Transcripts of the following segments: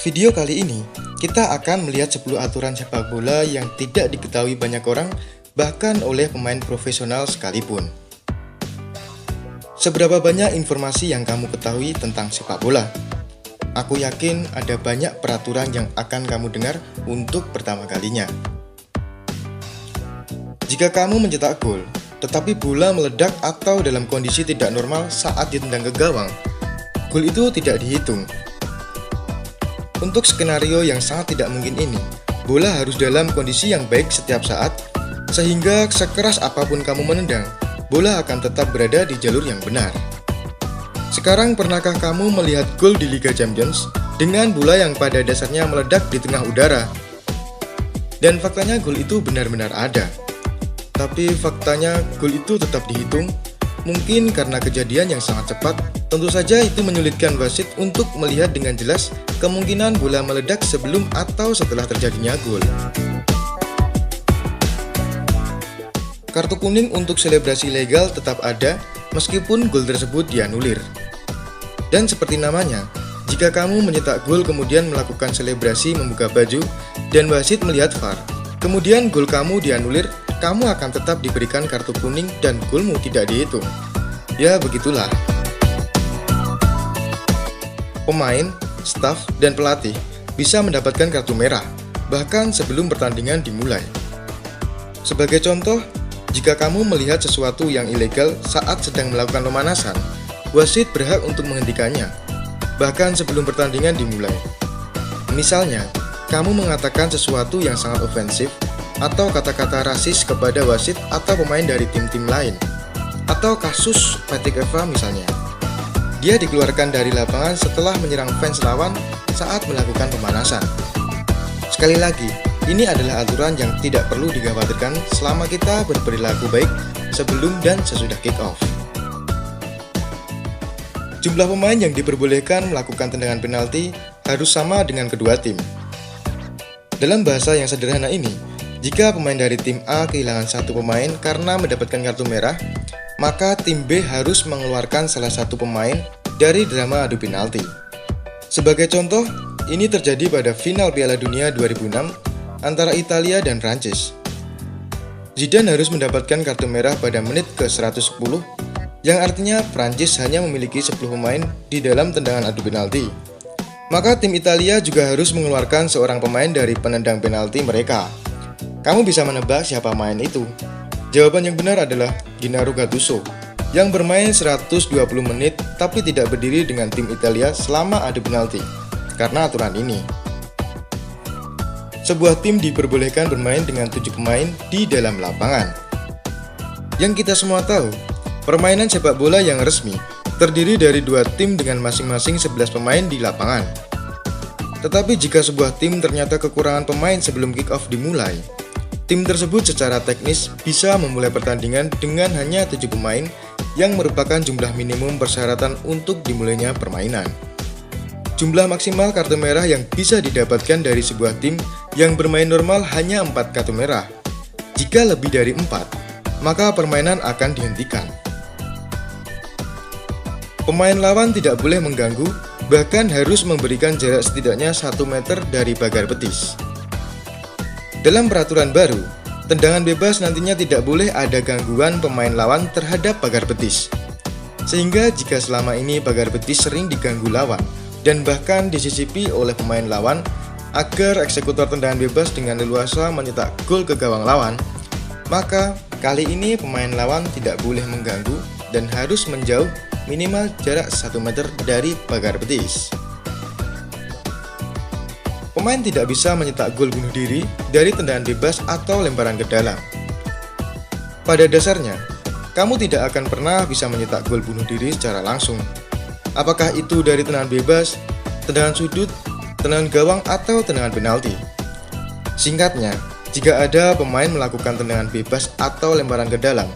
Video kali ini, kita akan melihat 10 aturan sepak bola yang tidak diketahui banyak orang, bahkan oleh pemain profesional sekalipun. Seberapa banyak informasi yang kamu ketahui tentang sepak bola? Aku yakin ada banyak peraturan yang akan kamu dengar untuk pertama kalinya. Jika kamu mencetak gol, tetapi bola meledak atau dalam kondisi tidak normal saat ditendang ke gawang, gol itu tidak dihitung. Untuk skenario yang sangat tidak mungkin ini, bola harus dalam kondisi yang baik setiap saat, sehingga sekeras apapun kamu menendang, bola akan tetap berada di jalur yang benar. Sekarang pernahkah kamu melihat gol di Liga Champions dengan bola yang pada dasarnya meledak di tengah udara? Dan faktanya gol itu benar-benar ada. Tapi faktanya gol itu tetap dihitung, mungkin karena kejadian yang sangat cepat. Tentu saja itu menyulitkan wasit untuk melihat dengan jelas kemungkinan bola meledak sebelum atau setelah terjadinya gol. Kartu kuning untuk selebrasi legal tetap ada meskipun gol tersebut dianulir. Dan seperti namanya, jika kamu mencetak gol kemudian melakukan selebrasi membuka baju dan wasit melihat VAR, kemudian gol kamu dianulir, kamu akan tetap diberikan kartu kuning dan golmu tidak dihitung. Ya begitulah. Pemain, staf, dan pelatih bisa mendapatkan kartu merah, bahkan sebelum pertandingan dimulai. Sebagai contoh, jika kamu melihat sesuatu yang ilegal saat sedang melakukan pemanasan, wasit berhak untuk menghentikannya, bahkan sebelum pertandingan dimulai. Misalnya, kamu mengatakan sesuatu yang sangat ofensif, atau kata-kata rasis kepada wasit atau pemain dari tim-tim lain, atau kasus Patrick Evra misalnya. Dia dikeluarkan dari lapangan setelah menyerang fans lawan saat melakukan pemanasan. Sekali lagi, ini adalah aturan yang tidak perlu dikhawatirkan selama kita berperilaku baik sebelum dan sesudah kick off. Jumlah pemain yang diperbolehkan melakukan tendangan penalti harus sama dengan kedua tim. Dalam bahasa yang sederhana ini, jika pemain dari tim A kehilangan satu pemain karena mendapatkan kartu merah, maka tim B harus mengeluarkan salah satu pemain dari drama adu penalti. Sebagai contoh, ini terjadi pada final Piala Dunia 2006 antara Italia dan Prancis. Zidane harus mendapatkan kartu merah pada menit ke-110, yang artinya Prancis hanya memiliki 10 pemain di dalam tendangan adu penalti. Maka tim Italia juga harus mengeluarkan seorang pemain dari penendang penalti mereka. Kamu bisa menebak siapa pemain itu? Jawaban yang benar adalah Gennaro Gattuso, yang bermain 120 menit tapi tidak berdiri dengan tim Italia selama adu penalti, karena aturan ini. Sebuah tim diperbolehkan bermain dengan 7 pemain di dalam lapangan. Yang kita semua tahu, permainan sepak bola yang resmi terdiri dari 2 tim dengan masing-masing 11 pemain di lapangan. Tetapi jika sebuah tim ternyata kekurangan pemain sebelum kick-off dimulai, tim tersebut secara teknis bisa memulai pertandingan dengan hanya 7 pemain yang merupakan jumlah minimum persyaratan untuk dimulainya permainan. Jumlah maksimal kartu merah yang bisa didapatkan dari sebuah tim yang bermain normal hanya 4 kartu merah. Jika lebih dari 4, maka permainan akan dihentikan. Pemain lawan tidak boleh mengganggu, bahkan harus memberikan jarak setidaknya 1 meter dari pagar betis. Dalam peraturan baru, tendangan bebas nantinya tidak boleh ada gangguan pemain lawan terhadap pagar betis. Sehingga jika selama ini pagar betis sering diganggu lawan, dan bahkan disisipi oleh pemain lawan agar eksekutor tendangan bebas dengan leluasa mencetak gol ke gawang lawan, maka kali ini pemain lawan tidak boleh mengganggu dan harus menjauh minimal jarak 1 meter dari pagar betis. Pemain tidak bisa mencetak gol bunuh diri dari tendangan bebas atau lemparan ke dalam. Pada dasarnya, kamu tidak akan pernah bisa mencetak gol bunuh diri secara langsung. Apakah itu dari tendangan bebas, tendangan sudut, tendangan gawang, atau tendangan penalti. Singkatnya, jika ada pemain melakukan tendangan bebas atau lemparan ke dalam,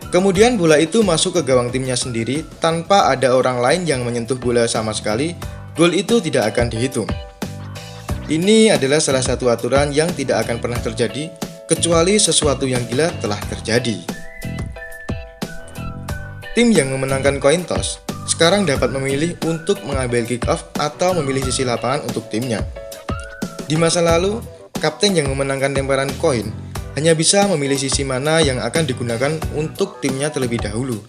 kemudian bola itu masuk ke gawang timnya sendiri tanpa ada orang lain yang menyentuh bola sama sekali, gol itu tidak akan dihitung. Ini adalah salah satu aturan yang tidak akan pernah terjadi kecuali sesuatu yang gila telah terjadi. Tim yang memenangkan coin toss sekarang dapat memilih untuk mengambil kick off atau memilih sisi lapangan untuk timnya. Di masa lalu, kapten yang memenangkan lemparan koin hanya bisa memilih sisi mana yang akan digunakan untuk timnya terlebih dahulu.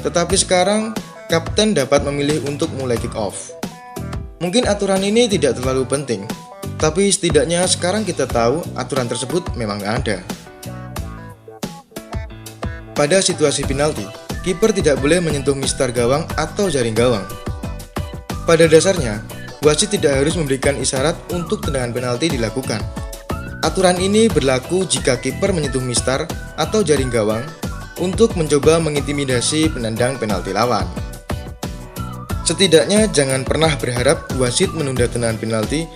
Tetapi sekarang, kapten dapat memilih untuk mulai kick off. Mungkin aturan ini tidak terlalu penting, tapi setidaknya sekarang kita tahu aturan tersebut memang ada. Pada situasi penalti, kiper tidak boleh menyentuh mistar gawang atau jaring gawang. Pada dasarnya, wasit tidak harus memberikan isyarat untuk tendangan penalti dilakukan. Aturan ini berlaku jika kiper menyentuh mistar atau jaring gawang untuk mencoba mengintimidasi penendang penalti lawan. Setidaknya jangan pernah berharap wasit menunda tendangan penalti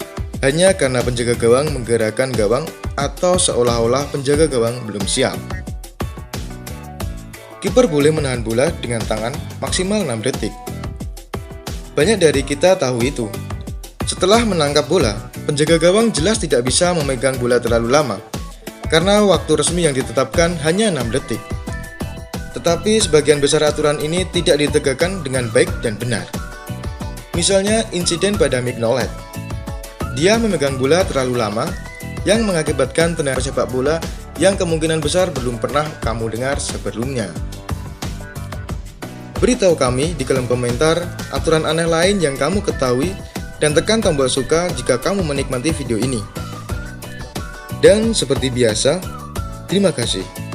hanya karena penjaga gawang menggerakkan gawang atau seolah-olah penjaga gawang belum siap. Kiper boleh menahan bola dengan tangan maksimal 6 detik. Banyak dari kita tahu itu. Setelah menangkap bola, penjaga gawang jelas tidak bisa memegang bola terlalu lama, karena waktu resmi yang ditetapkan hanya 6 detik. Tetapi sebagian besar aturan ini tidak ditegakkan dengan baik dan benar. Misalnya insiden pada Mignolet. Dia memegang bola terlalu lama, yang mengakibatkan tendangan sepak bola yang kemungkinan besar belum pernah kamu dengar sebelumnya. Beritahu kami di kolom komentar aturan aneh lain yang kamu ketahui dan tekan tombol suka jika kamu menikmati video ini. Dan seperti biasa, terima kasih.